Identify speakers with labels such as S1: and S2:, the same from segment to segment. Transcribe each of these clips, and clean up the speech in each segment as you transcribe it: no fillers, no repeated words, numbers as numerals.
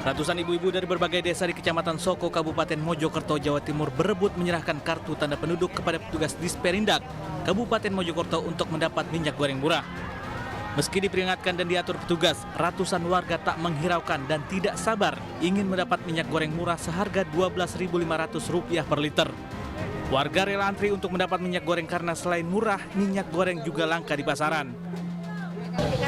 S1: Ratusan ibu-ibu dari berbagai desa di Kecamatan Soko, Kabupaten Mojokerto, Jawa Timur berebut menyerahkan kartu tanda penduduk kepada petugas Disperindak Kabupaten Mojokerto untuk mendapat minyak goreng murah. Meski diperingatkan dan diatur petugas, ratusan warga tak menghiraukan dan tidak sabar ingin mendapat minyak goreng murah seharga Rp12.500 per liter. Warga rela antri untuk mendapat minyak goreng karena selain murah, minyak goreng juga langka di pasaran.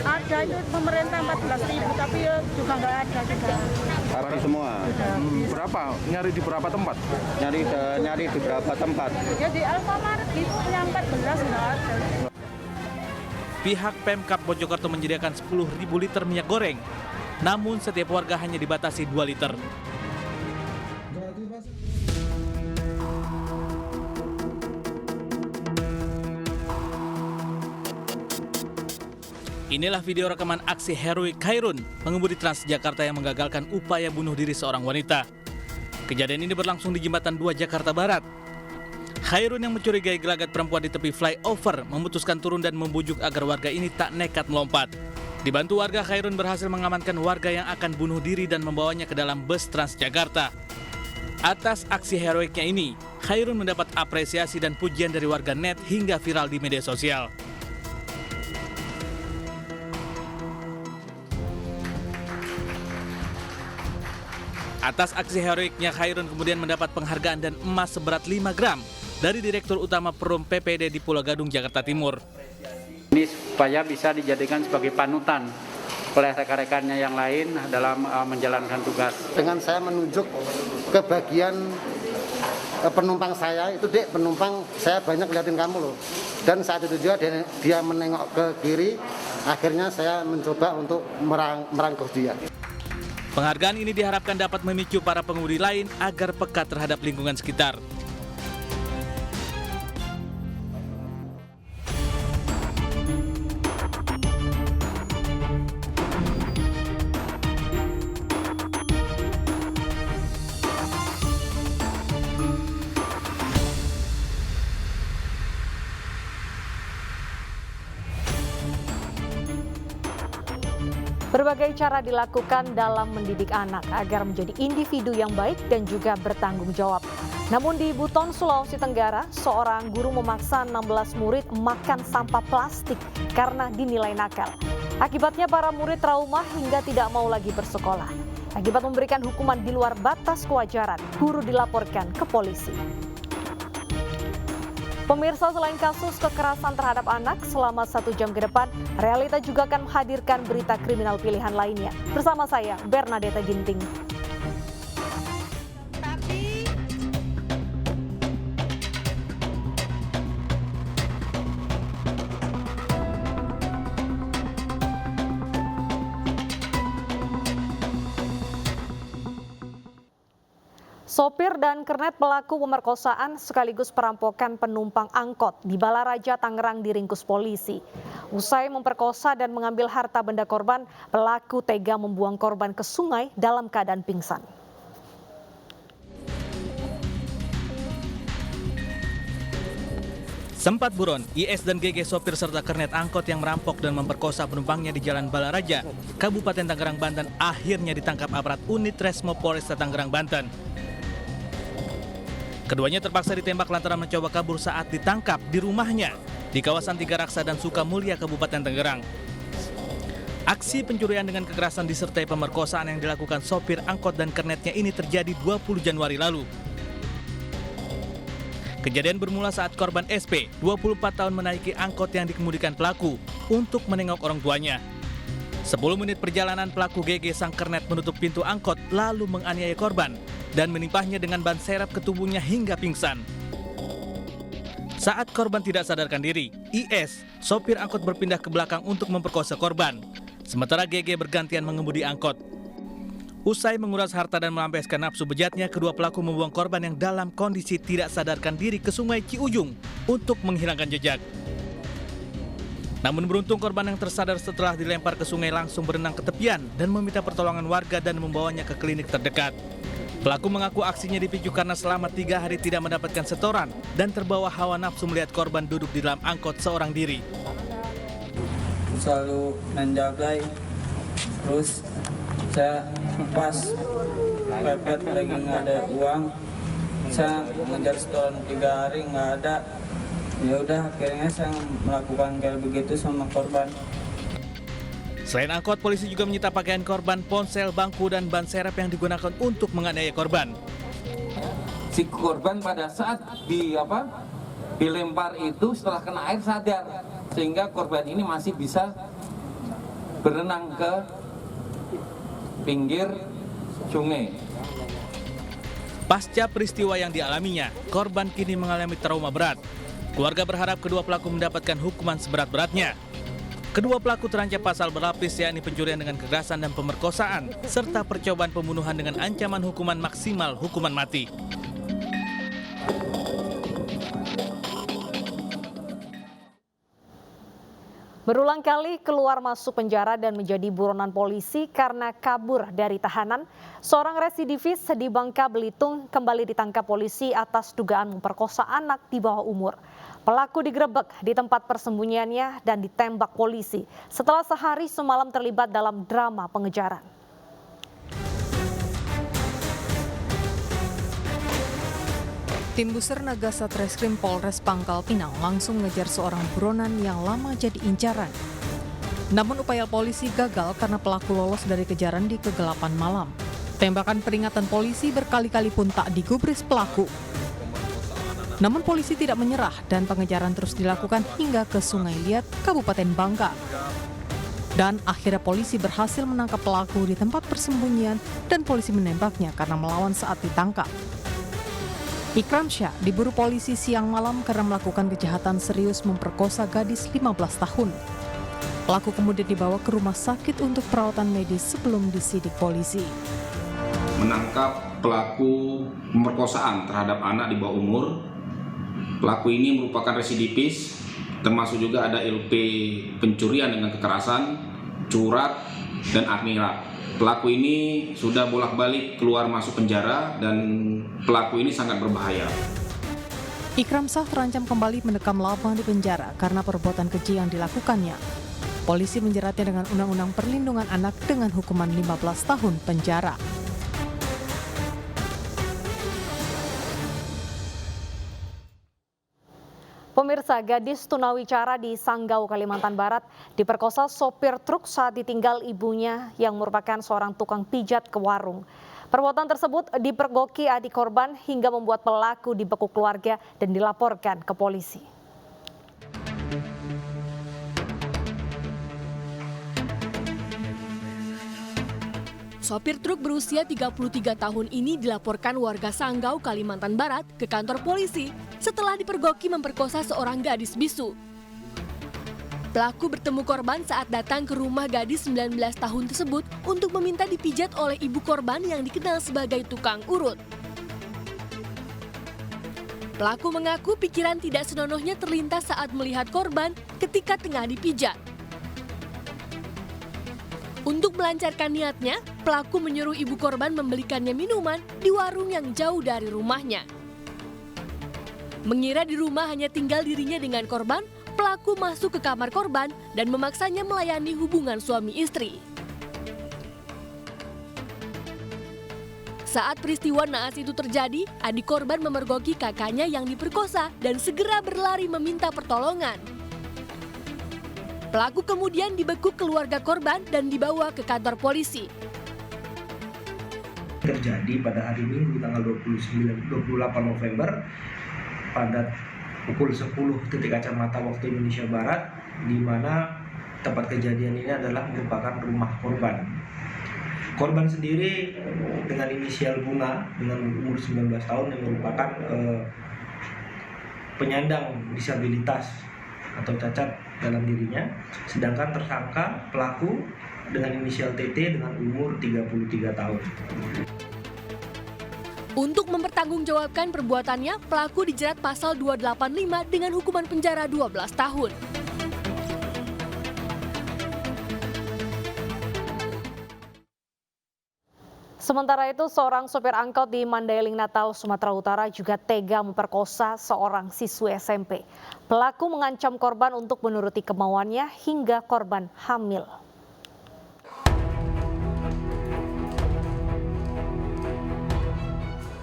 S2: Ada itu pemerintah 14.000 tapi juga nggak ada juga.
S3: Habis semua.
S4: Berapa? Nyari di berapa tempat?
S3: Nyari di berapa tempat?
S2: Ya di Alfamart gitu yang 14 nggak ada.
S1: Pihak Pemkab Mojokerto menyediakan 10.000 liter minyak goreng. Namun setiap warga hanya dibatasi 2 liter. Inilah video rekaman aksi heroik Khairun, pengemudi Transjakarta yang menggagalkan upaya bunuh diri seorang wanita. Kejadian ini berlangsung di Jembatan 2 Jakarta Barat. Khairun yang mencurigai gelagat perempuan di tepi flyover memutuskan turun dan membujuk agar warga ini tak nekat melompat. Dibantu warga, Khairun berhasil mengamankan warga yang akan bunuh diri dan membawanya ke dalam bus Transjakarta. Atas aksi heroiknya ini, Khairun mendapat apresiasi dan pujian dari warga net hingga viral di media sosial. Atas aksi heroiknya, Khairun kemudian mendapat penghargaan dan emas seberat 5 gram dari Direktur Utama Perum PPD di Pulau Gadung, Jakarta Timur.
S5: Ini supaya bisa dijadikan sebagai panutan oleh rekan-rekannya yang lain dalam menjalankan tugas.
S3: Dengan saya menunjuk ke bagian penumpang saya, itu dek penumpang saya banyak liatin kamu loh. Dan saat itu juga dia menengok ke kiri, akhirnya saya mencoba untuk merangkul dia.
S1: Penghargaan ini diharapkan dapat memicu para pengemudi lain agar peka terhadap lingkungan sekitar.
S6: Berbagai cara dilakukan dalam mendidik anak agar menjadi individu yang baik dan juga bertanggung jawab. Namun di Buton, Sulawesi Tenggara, seorang guru memaksa 16 murid makan sampah plastik karena dinilai nakal. Akibatnya para murid trauma hingga tidak mau lagi bersekolah. Akibat memberikan hukuman di luar batas kewajaran, guru dilaporkan ke polisi. Pemirsa, selain kasus kekerasan terhadap anak selama 1 jam ke depan, Realita juga akan menghadirkan berita kriminal pilihan lainnya. Bersama saya, Bernadetta Ginting. Sopir dan kernet pelaku pemerkosaan sekaligus perampokan penumpang angkot di Balaraja, Tangerang diringkus polisi. Usai memperkosa dan mengambil harta benda korban, pelaku tega membuang korban ke sungai dalam keadaan pingsan.
S1: Sempat buron, IS dan GG sopir serta kernet angkot yang merampok dan memperkosa penumpangnya di Jalan Balaraja, Kabupaten Tangerang, Banten akhirnya ditangkap aparat unit Resmo Polresta Tangerang, Banten. Keduanya terpaksa ditembak lantaran mencoba kabur saat ditangkap di rumahnya di kawasan Tiga Raksa dan Sukamulya, Kabupaten Tangerang. Aksi pencurian dengan kekerasan disertai pemerkosaan yang dilakukan sopir angkot dan kernetnya ini terjadi 20 Januari lalu. Kejadian bermula saat korban SP, 24 tahun, menaiki angkot yang dikemudikan pelaku untuk menengok orang tuanya. 10 menit perjalanan, pelaku GG sang kernet menutup pintu angkot lalu menganiaya korban dan menimpahnya dengan ban serep ke tubuhnya hingga pingsan. Saat korban tidak sadarkan diri, IS, sopir angkot, berpindah ke belakang untuk memperkosa korban. Sementara GG bergantian mengemudi angkot. Usai menguras harta dan melampiaskan nafsu bejatnya, kedua pelaku membuang korban yang dalam kondisi tidak sadarkan diri ke Sungai Ciujung untuk menghilangkan jejak. Namun beruntung korban yang tersadar setelah dilempar ke sungai langsung berenang ke tepian dan meminta pertolongan warga dan membawanya ke klinik terdekat. Pelaku mengaku aksinya dipicu karena selama 3 hari tidak mendapatkan setoran dan terbawa hawa nafsu melihat korban duduk di dalam angkot seorang diri.
S7: Selalu menjaga, terus Saya pas pepet lagi nggak ada uang, saya ngejar setoran 3 hari nggak ada. Ya udah akhirnya saya melakukan kayak begitu sama korban.
S1: Selain angkot, polisi juga menyita pakaian korban, ponsel, bangku, dan ban serep yang digunakan untuk menganiaya korban.
S8: Si korban pada saat dilempar itu setelah kena air sadar, sehingga korban ini masih bisa berenang ke pinggir sungai.
S1: Pasca peristiwa yang dialaminya, korban kini mengalami trauma berat. Keluarga berharap kedua pelaku mendapatkan hukuman seberat-beratnya. Kedua pelaku terancam pasal berlapis, yakni pencurian dengan kekerasan dan pemerkosaan, serta percobaan pembunuhan dengan ancaman hukuman maksimal hukuman mati.
S6: Berulang kali keluar masuk penjara dan menjadi buronan polisi karena kabur dari tahanan, seorang residivis di Bangka Belitung kembali ditangkap polisi atas dugaan memperkosa anak di bawah umur. Pelaku digerebek di tempat persembunyiannya dan ditembak polisi setelah sehari semalam terlibat dalam drama pengejaran.
S9: Tim Busernaga Satreskrim Polres Pangkal Pinang langsung mengejar seorang buronan yang lama jadi incaran. Namun upaya polisi gagal karena pelaku lolos dari kejaran di kegelapan malam. Tembakan peringatan polisi berkali-kali pun tak digubris pelaku. Namun polisi tidak menyerah dan pengejaran terus dilakukan hingga ke Sungai Liat, Kabupaten Bangka. Dan akhirnya polisi berhasil menangkap pelaku di tempat persembunyian dan polisi menembaknya karena melawan saat ditangkap. Ikram Syah diburu polisi siang malam karena melakukan kejahatan serius memperkosa gadis 15 tahun. Pelaku kemudian dibawa ke rumah sakit untuk perawatan medis sebelum disidik polisi.
S10: Menangkap pelaku pemerkosaan terhadap anak di bawah umur. Pelaku ini merupakan residivis, termasuk juga ada LP pencurian dengan kekerasan, curat, dan akmirat. Pelaku ini sudah bolak-balik keluar masuk penjara dan pelaku ini sangat berbahaya.
S9: Ikram Syah terancam kembali mendekam lama di penjara karena perbuatan keji yang dilakukannya. Polisi menjeratnya dengan Undang-Undang Perlindungan Anak dengan hukuman 15 tahun penjara.
S6: Pemirsa, gadis tunawicara di Sanggau, Kalimantan Barat diperkosa sopir truk saat ditinggal ibunya yang merupakan seorang tukang pijat ke warung. Perbuatan tersebut dipergoki adik korban hingga membuat pelaku dibekuk keluarga dan dilaporkan ke polisi.
S11: Sopir truk berusia 33 tahun ini dilaporkan warga Sanggau, Kalimantan Barat ke kantor polisi setelah dipergoki memperkosa seorang gadis bisu. Pelaku bertemu korban saat datang ke rumah gadis 19 tahun tersebut untuk meminta dipijat oleh ibu korban yang dikenal sebagai tukang urut. Pelaku mengaku pikiran tidak senonohnya terlintas saat melihat korban ketika tengah dipijat. Untuk melancarkan niatnya, pelaku menyuruh ibu korban membelikannya minuman di warung yang jauh dari rumahnya. Mengira di rumah hanya tinggal dirinya dengan korban, pelaku masuk ke kamar korban dan memaksanya melayani hubungan suami istri. Saat peristiwa naas itu terjadi, adik korban memergoki kakaknya yang diperkosa dan segera berlari meminta pertolongan. Pelaku kemudian dibekuk keluarga korban dan dibawa ke kantor polisi.
S12: Terjadi pada hari Minggu tanggal 28 November pada pukul 10 titik kacamata waktu Indonesia Barat, di mana tempat kejadian ini adalah merupakan rumah korban. Korban sendiri dengan inisial Bunga dengan umur 19 tahun yang merupakan penyandang disabilitas atau cacat dalam dirinya, sedangkan tersangka pelaku dengan inisial TT dengan umur 33 tahun.
S11: Untuk mempertanggungjawabkan perbuatannya, pelaku dijerat pasal 285 dengan hukuman penjara 12 tahun.
S6: Sementara itu, seorang sopir angkot di Mandailing Natal, Sumatera Utara juga tega memperkosa seorang siswi SMP. Pelaku mengancam korban untuk menuruti kemauannya hingga korban hamil.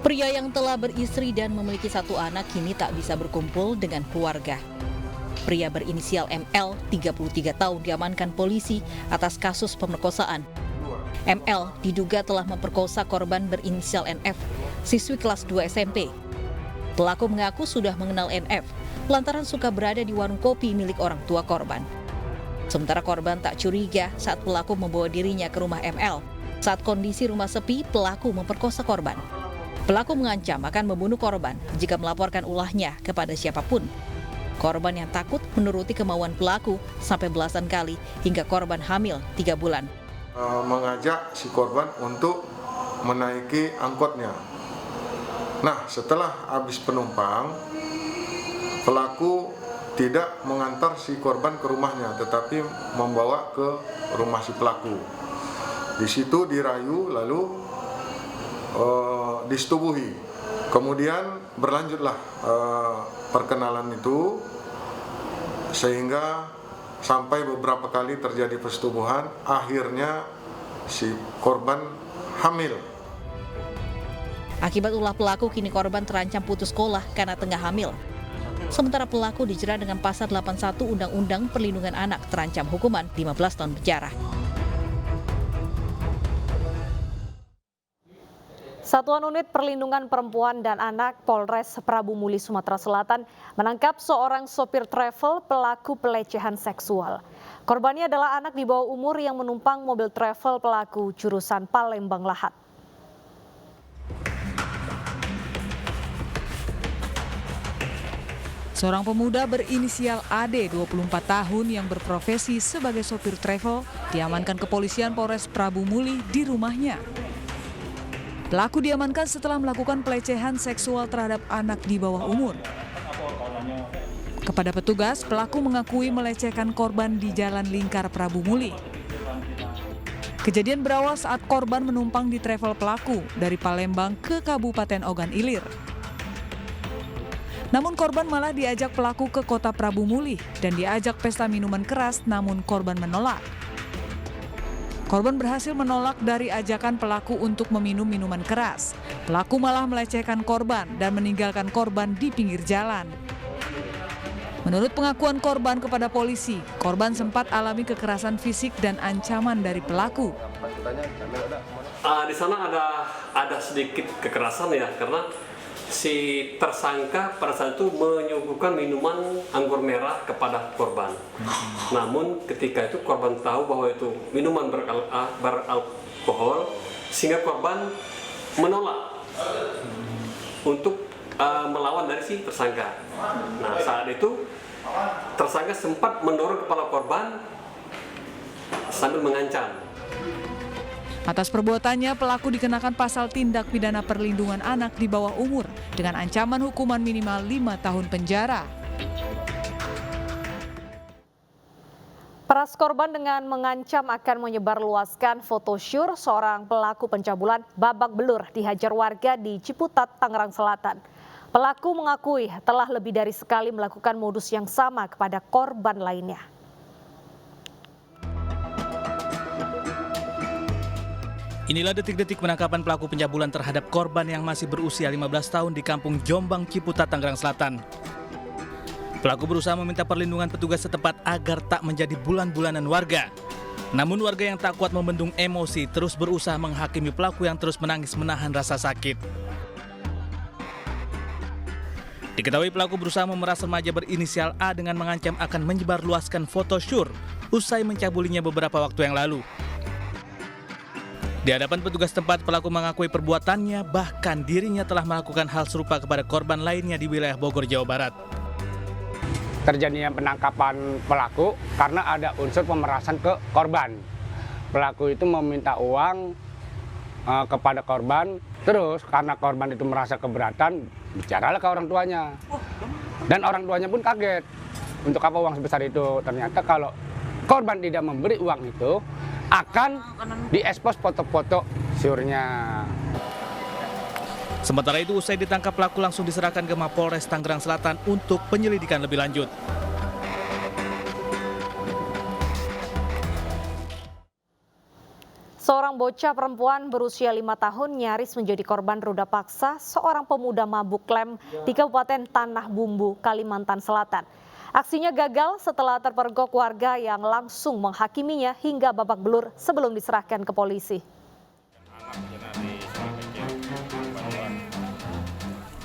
S13: Pria yang telah beristri dan memiliki 1 anak kini tak bisa berkumpul dengan keluarga. Pria berinisial ML, 33 tahun, diamankan polisi atas kasus pemerkosaan. ML diduga telah memperkosa korban berinisial NF, siswi kelas 2 SMP. Pelaku mengaku sudah mengenal NF, lantaran suka berada di warung kopi milik orang tua korban. Sementara korban tak curiga saat pelaku membawa dirinya ke rumah ML. Saat kondisi rumah sepi, pelaku memperkosa korban. Pelaku mengancam akan membunuh korban jika melaporkan ulahnya kepada siapapun. Korban yang takut menuruti kemauan pelaku sampai belasan kali hingga korban hamil 3 bulan.
S14: Mengajak si korban untuk menaiki angkotnya. Nah, setelah habis penumpang, pelaku tidak mengantar si korban ke rumahnya, tetapi membawa ke rumah si pelaku. Di situ dirayu, lalu disetubuhi. Kemudian berlanjutlah perkenalan itu sehingga sampai beberapa kali terjadi persetubuhan, akhirnya si korban hamil.
S13: Akibat ulah pelaku, kini korban terancam putus sekolah karena tengah hamil. Sementara pelaku dijerat dengan pasal 81 Undang-Undang Perlindungan Anak, terancam hukuman 15 tahun penjara.
S6: Satuan Unit Perlindungan Perempuan dan Anak Polres Prabu Muli, Sumatera Selatan menangkap seorang sopir travel pelaku pelecehan seksual. Korbannya adalah anak di bawah umur yang menumpang mobil travel pelaku jurusan Palembang Lahat.
S9: Seorang pemuda berinisial AD, 24 tahun yang berprofesi sebagai sopir travel, diamankan kepolisian Polres Prabu Muli di rumahnya. Pelaku diamankan setelah melakukan pelecehan seksual terhadap anak di bawah umur. Kepada petugas, pelaku mengakui melecehkan korban di Jalan Lingkar Prabu Muli. Kejadian berawal saat korban menumpang di travel pelaku dari Palembang ke Kabupaten Ogan Ilir. Namun korban malah diajak pelaku ke kota Prabu Muli dan diajak pesta minuman keras, namun korban menolak. Korban berhasil menolak dari ajakan pelaku untuk meminum minuman keras. Pelaku malah melecehkan korban dan meninggalkan korban di pinggir jalan. Menurut pengakuan korban kepada polisi, korban sempat alami kekerasan fisik dan ancaman dari pelaku.
S15: Di sana ada sedikit kekerasan ya, karena si tersangka pada saat itu menyuguhkan minuman anggur merah kepada korban. Namun ketika itu korban tahu bahwa itu minuman beralkohol, sehingga korban menolak untuk melawan dari si tersangka. Nah, saat itu tersangka sempat mendorong kepala korban sambil mengancam.
S9: Atas perbuatannya, pelaku dikenakan pasal tindak pidana perlindungan anak di bawah umur dengan ancaman hukuman minimal 5 tahun penjara.
S6: Peras korban dengan mengancam akan menyebarluaskan foto syur seorang pelaku pencabulan babak belur dihajar warga di Ciputat, Tangerang Selatan. Pelaku mengakui telah lebih dari sekali melakukan modus yang sama kepada korban lainnya.
S1: Inilah detik-detik penangkapan pelaku pencabulan terhadap korban yang masih berusia 15 tahun di Kampung Jombang, Ciputat, Tangerang Selatan. Pelaku berusaha meminta perlindungan petugas setempat agar tak menjadi bulan-bulanan warga. Namun warga yang tak kuat membendung emosi terus berusaha menghakimi pelaku yang terus menangis menahan rasa sakit. Diketahui pelaku berusaha memeras remaja berinisial A dengan mengancam akan menyebarluaskan foto syur usai mencabulinya beberapa waktu yang lalu. Di hadapan petugas tempat, pelaku mengakui perbuatannya, bahkan dirinya telah melakukan hal serupa kepada korban lainnya di wilayah Bogor, Jawa Barat.
S16: Terjadinya penangkapan pelaku karena ada unsur pemerasan ke korban. Pelaku itu meminta uang kepada korban, terus karena korban itu merasa keberatan, bicaralah ke orang tuanya. Dan orang tuanya pun kaget, untuk apa uang sebesar itu? Ternyata kalau korban tidak memberi uang itu, akan diekspos foto-foto syurnya.
S1: Sementara itu, usai ditangkap, pelaku langsung diserahkan ke Mapolres Tangerang Selatan untuk penyelidikan lebih lanjut.
S6: Seorang bocah perempuan berusia 5 tahun nyaris menjadi korban ruda paksa seorang pemuda mabuk lem di Kabupaten Tanah Bumbu, Kalimantan Selatan. Aksinya gagal setelah terpergok warga yang langsung menghakiminya hingga babak belur sebelum diserahkan ke polisi.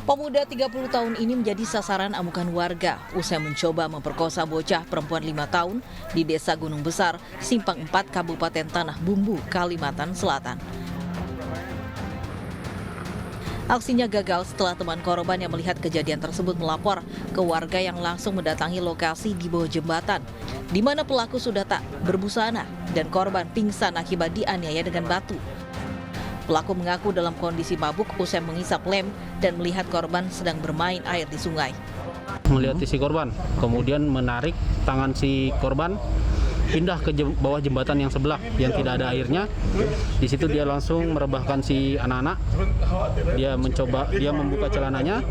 S13: Pemuda 30 tahun ini menjadi sasaran amukan warga usai mencoba memperkosa bocah perempuan 5 tahun di Desa Gunung Besar, Simpang 4, Kabupaten Tanah Bumbu, Kalimantan Selatan. Aksinya gagal setelah teman korban yang melihat kejadian tersebut melapor ke warga yang langsung mendatangi lokasi di bawah jembatan, di mana pelaku sudah tak berbusana dan korban pingsan akibat dianiaya dengan batu. Pelaku mengaku dalam kondisi mabuk usai mengisap lem dan melihat korban sedang bermain air di sungai.
S17: Melihat si korban, kemudian menarik tangan si korban, pindah ke bawah jembatan yang sebelah yang tidak ada airnya. Di situ dia langsung merebahkan si anak-anak. Dia membuka celananya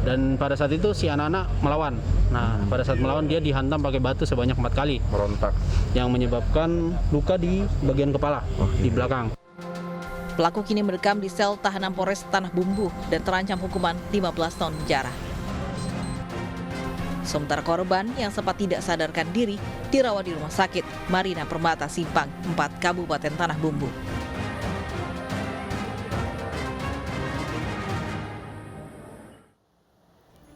S17: dan pada saat itu si anak-anak melawan. Nah, pada saat melawan dia dihantam pakai batu sebanyak 4 kali. Merontak. Yang menyebabkan luka di bagian kepala, di belakang.
S13: Pelaku kini mendekam di sel tahanan Polres Tanah Bumbu dan terancam hukuman 15 tahun penjara. Sementara korban yang sempat tidak sadarkan diri dirawat di Rumah Sakit Marina Permata Simpang 4 Kabupaten Tanah Bumbu.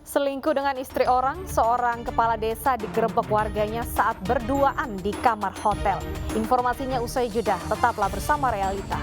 S6: Selingkuh dengan istri orang, seorang kepala desa digerebek warganya saat berduaan di kamar hotel. Informasinya usai jeda, tetaplah bersama Realita.